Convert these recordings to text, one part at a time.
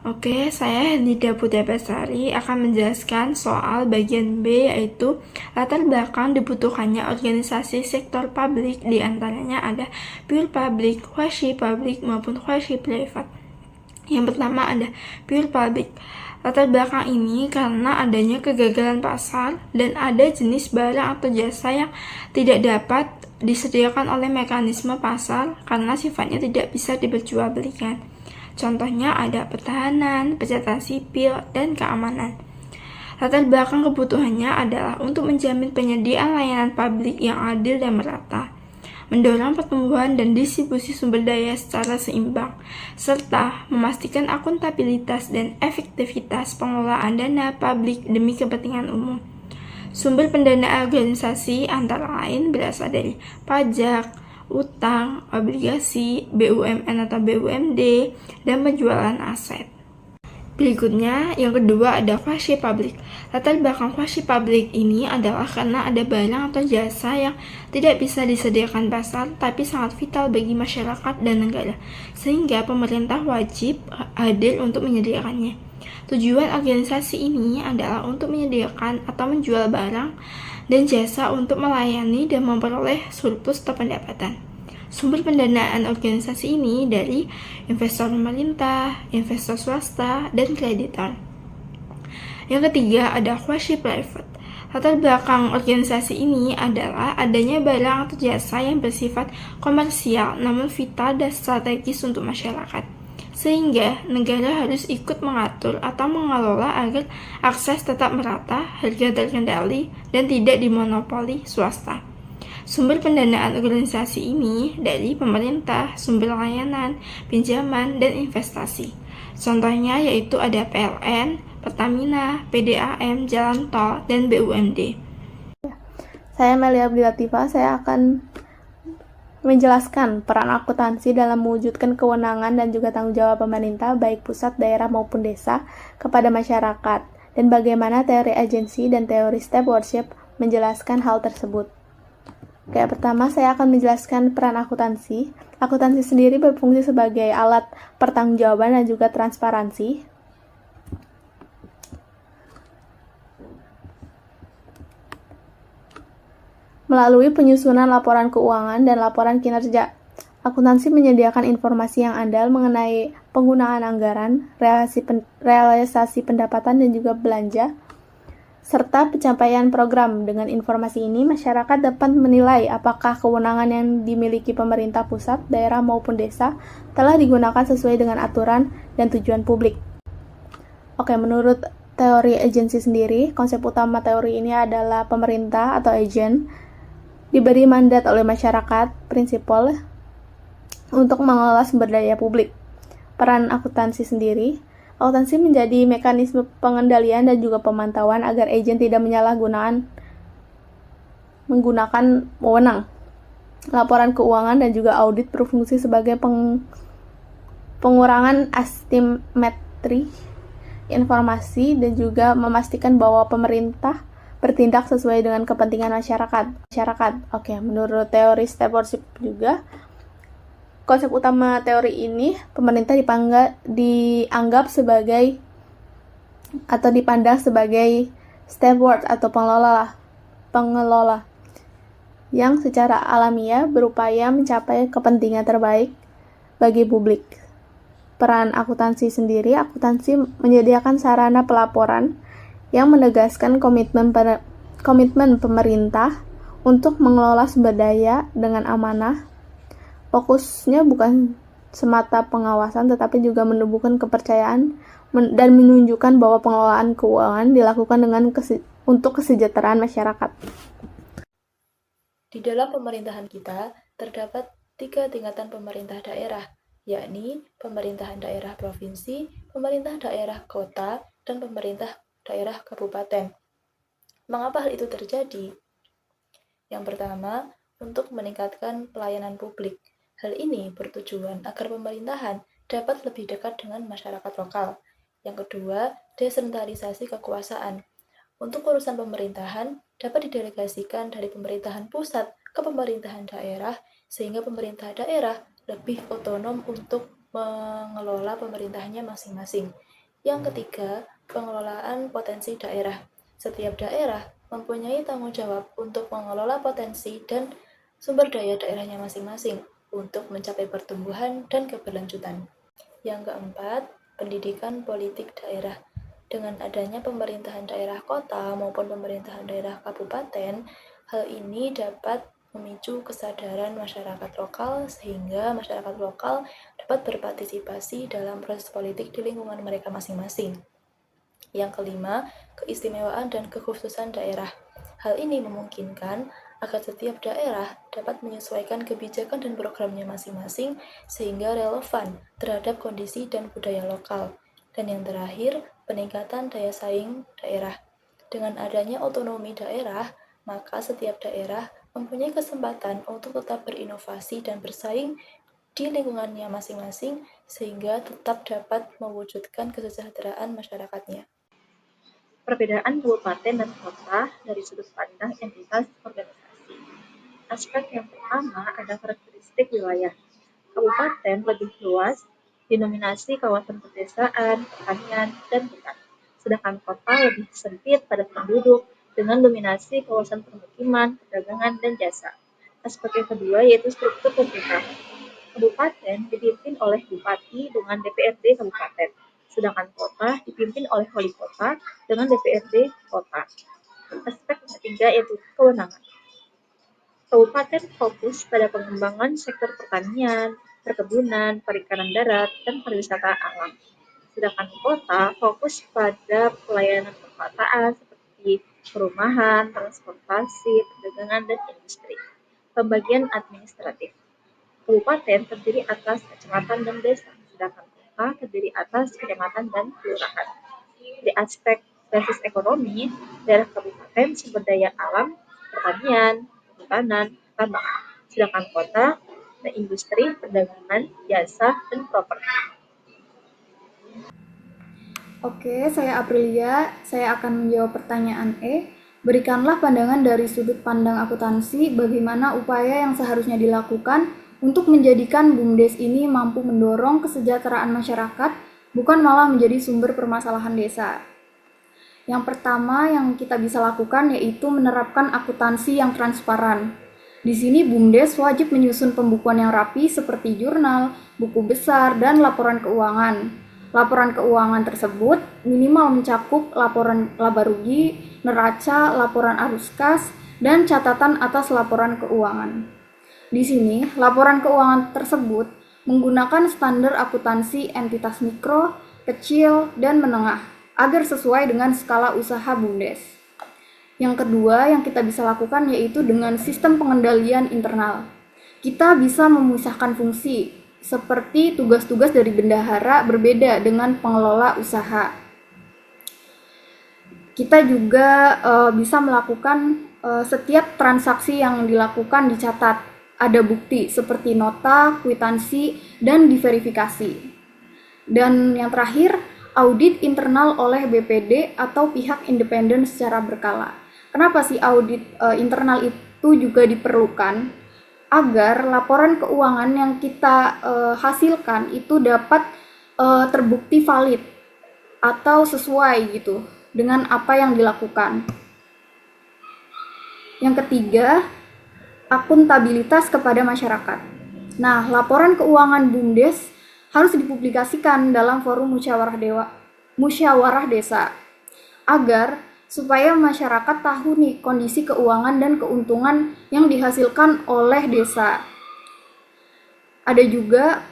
Oke, saya Hendida Putri Bestari akan menjelaskan soal bagian B, yaitu latar belakang dibutuhkannya organisasi sektor publik. Di antaranya ada pure public, quasi public, maupun quasi private. Yang pertama ada pure public. Latar belakang ini karena adanya kegagalan pasar dan ada jenis barang atau jasa yang tidak dapat disediakan oleh mekanisme pasar karena sifatnya tidak bisa diperjualbelikan. Contohnya ada pertahanan, pencatatan sipil, dan keamanan. Latar belakang kebutuhannya adalah untuk menjamin penyediaan layanan publik yang adil dan merata, mendorong pertumbuhan dan distribusi sumber daya secara seimbang, serta memastikan akuntabilitas dan efektivitas pengelolaan dana publik demi kepentingan umum. Sumber pendanaan organisasi antara lain berasal dari pajak, utang, obligasi, BUMN atau BUMD, dan penjualan aset. Berikutnya, yang kedua ada quasi public. Latar belakang quasi public ini adalah karena ada barang atau jasa yang tidak bisa disediakan pasar tapi sangat vital bagi masyarakat dan negara, sehingga pemerintah wajib hadir untuk menyediakannya. Tujuan organisasi ini adalah untuk menyediakan atau menjual barang dan jasa untuk melayani dan memperoleh surplus atau pendapatan. Sumber pendanaan organisasi ini dari investor pemerintah, investor swasta, dan kreditor. Yang ketiga ada quasi private. Latar belakang organisasi ini adalah adanya barang atau jasa yang bersifat komersial namun vital dan strategis untuk masyarakat, sehingga negara harus ikut mengatur atau mengelola agar akses tetap merata, harga terkendali, dan tidak dimonopoli swasta. Sumber pendanaan organisasi ini dari pemerintah, sumber layanan, pinjaman, dan investasi. Contohnya yaitu ada PLN, Pertamina, PDAM, Jalan Tol, dan BUMD. Saya Melia Abdilatifah, saya akan menjelaskan peran akuntansi dalam mewujudkan kewenangan dan juga tanggung jawab pemerintah, baik pusat, daerah, maupun desa, kepada masyarakat, dan bagaimana teori agensi dan teori stewardship menjelaskan hal tersebut. Oke, pertama saya akan menjelaskan peran akuntansi. Akuntansi sendiri berfungsi sebagai alat pertanggungjawaban dan juga transparansi. Melalui penyusunan laporan keuangan dan laporan kinerja, akuntansi menyediakan informasi yang andal mengenai penggunaan anggaran, realisasi pendapatan dan juga belanja, serta pencapaian program. Dengan informasi ini, masyarakat dapat menilai apakah kewenangan yang dimiliki pemerintah pusat, daerah, maupun desa telah digunakan sesuai dengan aturan dan tujuan publik. Oke, menurut teori agensi sendiri, konsep utama teori ini adalah pemerintah atau agen diberi mandat oleh masyarakat, prinsipal, untuk mengelola sumber daya publik. Peran akuntansi sendiri, akuntansi menjadi mekanisme pengendalian dan juga pemantauan agar agen tidak menggunakan wewenang. Laporan keuangan dan juga audit berfungsi sebagai pengurangan asimetri informasi dan juga memastikan bahwa pemerintah bertindak sesuai dengan kepentingan masyarakat. Oke, menurut teori stewardship juga, konsep utama teori ini, pemerintah dianggap sebagai atau dipandang sebagai steward atau pengelola yang secara alamiah berupaya mencapai kepentingan terbaik bagi publik. Peran akuntansi sendiri, akuntansi menyediakan sarana pelaporan yang menegaskan komitmen pemerintah untuk mengelola sumber daya dengan amanah. Fokusnya bukan semata pengawasan, tetapi juga menumbuhkan kepercayaan dan menunjukkan bahwa pengelolaan keuangan dilakukan untuk kesejahteraan masyarakat. Di dalam pemerintahan kita, terdapat 3 tingkatan pemerintah daerah, yakni pemerintahan daerah provinsi, pemerintah daerah kota, dan pemerintah daerah kabupaten. Mengapa hal itu terjadi? Yang pertama, untuk meningkatkan pelayanan publik. Hal ini bertujuan agar pemerintahan dapat lebih dekat dengan masyarakat lokal. Yang kedua, desentralisasi kekuasaan. Untuk urusan pemerintahan dapat didelegasikan dari pemerintahan pusat ke pemerintahan daerah, sehingga pemerintah daerah lebih otonom untuk mengelola pemerintahnya masing-masing. Yang ketiga, pengelolaan potensi daerah. Setiap daerah mempunyai tanggung jawab untuk mengelola potensi dan sumber daya daerahnya masing-masing untuk mencapai pertumbuhan dan keberlanjutan. Yang keempat, pendidikan politik daerah. Dengan adanya pemerintahan daerah kota maupun pemerintahan daerah kabupaten, hal ini dapat memicu kesadaran masyarakat lokal sehingga masyarakat lokal dapat berpartisipasi dalam proses politik di lingkungan mereka masing-masing. Yang kelima, keistimewaan dan kekhususan daerah. Hal ini memungkinkan agar setiap daerah dapat menyesuaikan kebijakan dan programnya masing-masing sehingga relevan terhadap kondisi dan budaya lokal. Dan yang terakhir, peningkatan daya saing daerah. Dengan adanya otonomi daerah, maka setiap daerah mempunyai kesempatan untuk tetap berinovasi dan bersaing di lingkungannya masing-masing sehingga tetap dapat mewujudkan kesejahteraan masyarakatnya. Perbedaan kabupaten dan kota dari sudut pandang entitas organisasi. Aspek yang pertama ada karakteristik wilayah. Kabupaten lebih luas, dinominasi kawasan pedesaan, pertanian, dan hutan. Sedangkan kota lebih sempit padat penduduk dengan dominasi kawasan permukiman, perdagangan, dan jasa. Aspek yang kedua yaitu struktur pemerintahan. Kabupaten dipimpin oleh bupati dengan DPRD kabupaten, sedangkan kota dipimpin oleh wali kota dengan DPRD kota. Aspek yang ketiga yaitu kewenangan. Kabupaten fokus pada pengembangan sektor pertanian, perkebunan, perikanan darat, dan pariwisata alam. Sedangkan kota fokus pada pelayanan perkotaan seperti perumahan, transportasi, perdagangan, dan industri. Pembagian administratif. Kabupaten terdiri atas kecamatan dan desa, sedangkan kota terdiri atas kecamatan dan kelurahan. Di aspek basis ekonomi, daerah kabupaten sumber daya alam, pertanian, kehutanan, tambangan, sedangkan kota ada industri, perdagangan, jasa, dan properti. Oke, saya Aprilia. Saya akan menjawab pertanyaan E. Berikanlah pandangan dari sudut pandang akuntansi bagaimana upaya yang seharusnya dilakukan untuk menjadikan BUMDes ini mampu mendorong kesejahteraan masyarakat, bukan malah menjadi sumber permasalahan desa. Yang pertama yang kita bisa lakukan yaitu menerapkan akuntansi yang transparan. Di sini BUMDes wajib menyusun pembukuan yang rapi seperti jurnal, buku besar, dan laporan keuangan. Laporan keuangan tersebut minimal mencakup laporan laba rugi, neraca, laporan arus kas, dan catatan atas laporan keuangan. Di sini, laporan keuangan tersebut menggunakan standar akuntansi entitas mikro, kecil, dan menengah agar sesuai dengan skala usaha BUMDes. Yang kedua yang kita bisa lakukan yaitu dengan sistem pengendalian internal. Kita bisa memisahkan fungsi, seperti tugas-tugas dari bendahara berbeda dengan pengelola usaha. Kita juga bisa melakukan setiap transaksi yang dilakukan dicatat, ada bukti seperti nota, kwitansi, dan diverifikasi. Dan yang terakhir, audit internal oleh BPD atau pihak independen secara berkala. Kenapa sih audit internal itu juga diperlukan? Agar laporan keuangan yang kita hasilkan itu dapat terbukti valid atau sesuai gitu dengan apa yang dilakukan. Yang ketiga, akuntabilitas kepada masyarakat. Nah, laporan keuangan BUMDes harus dipublikasikan dalam forum musyawarah desa agar supaya masyarakat tahu nih kondisi keuangan dan keuntungan yang dihasilkan oleh desa. Ada juga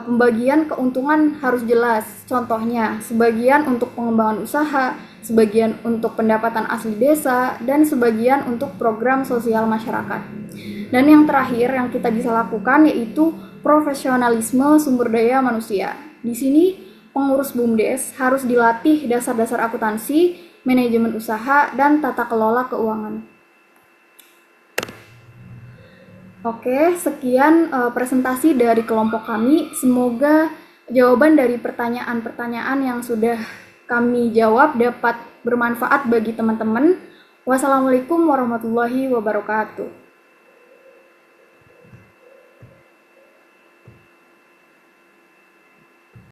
pembagian keuntungan harus jelas, contohnya sebagian untuk pengembangan usaha, sebagian untuk pendapatan asli desa, dan sebagian untuk program sosial masyarakat. Dan yang terakhir yang kita bisa lakukan yaitu profesionalisme sumber daya manusia. Di sini pengurus BUMDes harus dilatih dasar-dasar akuntansi, manajemen usaha, dan tata kelola keuangan. Oke, sekian presentasi dari kelompok kami. Semoga jawaban dari pertanyaan-pertanyaan yang sudah kami jawab dapat bermanfaat bagi teman-teman. Wassalamualaikum warahmatullahi wabarakatuh.